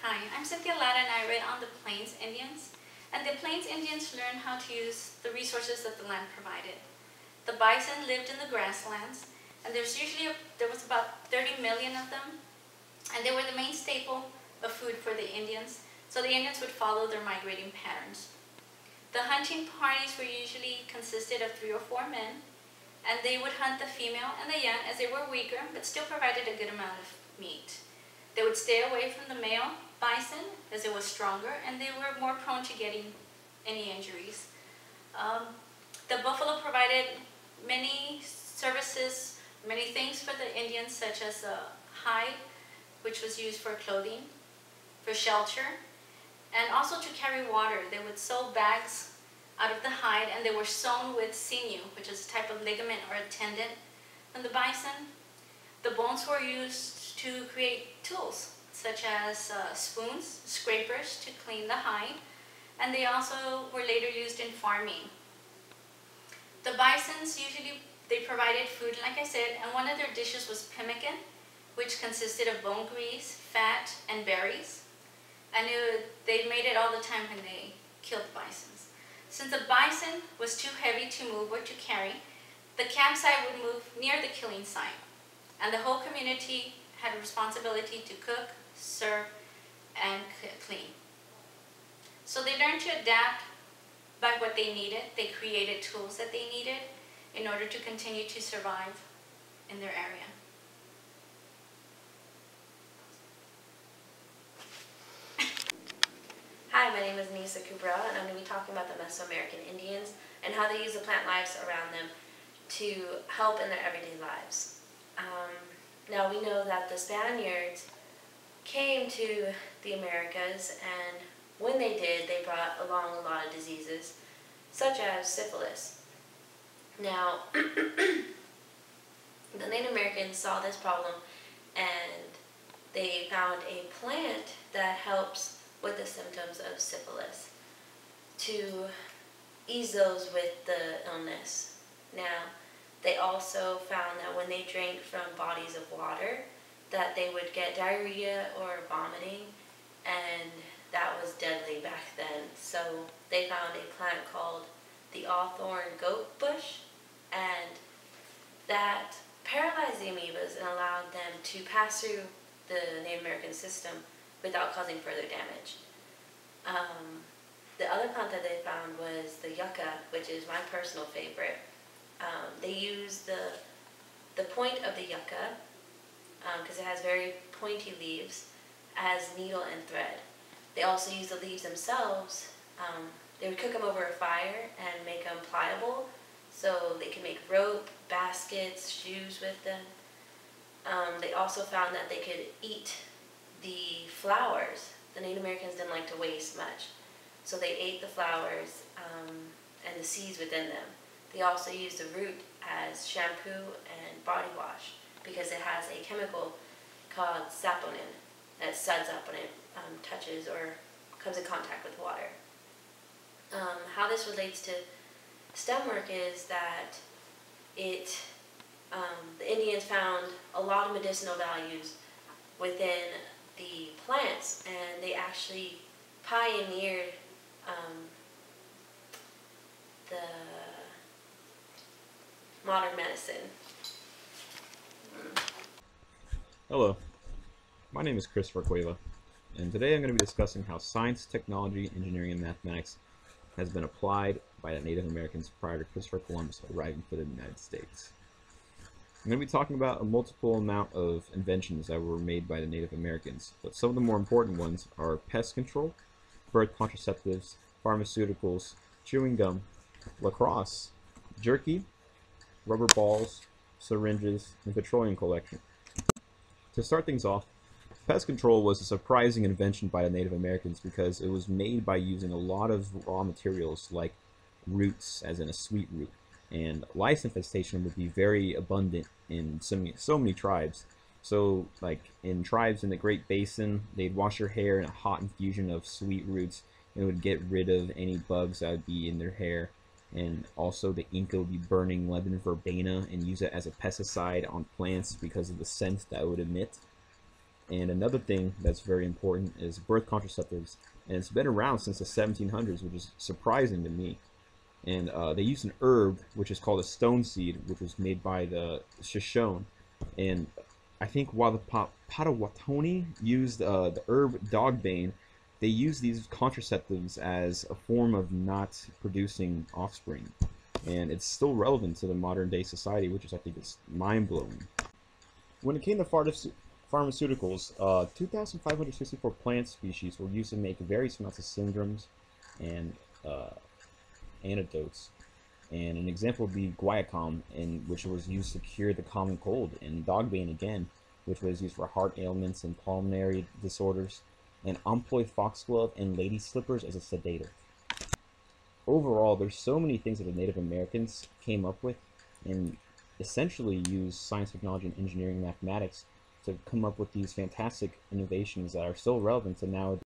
Hi, I'm Cynthia Lara and I read on the Plains Indians. And the Plains Indians learned how to use the resources that the land provided. The bison lived in the grasslands, and there was about 30 million of them, and they were the main staple of food for the Indians, so the Indians would follow their migrating patterns. The hunting parties were usually consisted of 3 or 4 men, and they would hunt the female and the young as they were weaker but still provided a good amount of meat. They would stay away from the male bison as it was stronger and they were more prone to getting any injuries. Um, the buffalo provided many services, many things for the Indians, such as hide, which was used for clothing, for shelter, and also to carry water. They would sew bags out of the hide and they were sewn with sinew, which is a type of ligament or a tendon from the bison. The bones were used to create tools, such as spoons, scrapers to clean the hide, and they also were later used in farming. The bisons usually they provided food, like I said, and one of their dishes was pemmican, which consisted of bone grease, fat, and berries. And they made it all the time when they killed the bisons. Since the bison was too heavy to move or to carry, the campsite would move near the killing site, and the whole community had a responsibility to cook, serve, and clean. So they learned to adapt by what they needed. They created tools that they needed in order to continue to survive in their area. Hi, my name is Nisa Kubra, and I'm going to be talking about the Mesoamerican Indians and how they use the plant lives around them to help in their everyday lives. Now we know that the Spaniards came to the Americas, and when they did, they brought along a lot of diseases, such as syphilis. Now, the Native Americans saw this problem, and they found a plant that helps with the symptoms of syphilis to ease those with the illness. Now, they also found that when they drank from bodies of water, that they would get diarrhea or vomiting, and that was deadly back then. So they found a plant called the Awthorn goat bush, and that paralyzed the amoebas and allowed them to pass through the Native American system without causing further damage. The other plant that they found was the yucca, which is my personal favorite. They use the point of the yucca, because it has very pointy leaves, as needle and thread. They also use the leaves themselves. They would cook them over a fire and make them pliable, so they can make rope, baskets, shoes with them. They also found that they could eat the flowers. The Native Americans didn't like to waste much, so they ate the flowers and the seeds within them. They also used the root as shampoo and body wash because it has a chemical called saponin that suds up when it touches or comes in contact with water. How this relates to stem work is that the Indians found a lot of medicinal values within the plants, and they actually pioneered the modern medicine. Hello, my name is Christopher Cueva, and today I'm going to be discussing how science, technology, engineering, and mathematics has been applied by the Native Americans prior to Christopher Columbus arriving for the United States. I'm going to be talking about a multiple amount of inventions that were made by the Native Americans, but some of the more important ones are pest control, birth contraceptives, pharmaceuticals, chewing gum, lacrosse, jerky, rubber balls, syringes, and petroleum collection. To start things off, pest control was a surprising invention by the Native Americans because it was made by using a lot of raw materials like roots, as in a sweet root, and lice infestation would be very abundant in so many tribes. So, like in tribes in the Great Basin, they'd wash their hair in a hot infusion of sweet roots, and it would get rid of any bugs that would be in their hair. And also the Inca would be burning Lebanon verbena and use it as a pesticide on plants because of the scent that it would emit. And another thing that's very important is birth contraceptives, and it's been around since the 1700s, which is surprising to me. And they used an herb which is called a stone seed, which was made by the Shoshone. And I think while the Potawatomi used the herb dogbane, they used these contraceptives as a form of not producing offspring. And it's still relevant to the modern day society, which is, I think, is mind-blowing. When it came to pharmaceuticals, 2,564 plant species were used to make various amounts of syndromes and antidotes. And an example would be guaiacum, which was used to cure the common cold, and dogbane again, which was used for heart ailments and pulmonary disorders, and employ foxglove and lady slippers as a sedative. Overall, there's so many things that the Native Americans came up with and essentially used science, technology, and engineering, mathematics to come up with these fantastic innovations that are still relevant to nowadays.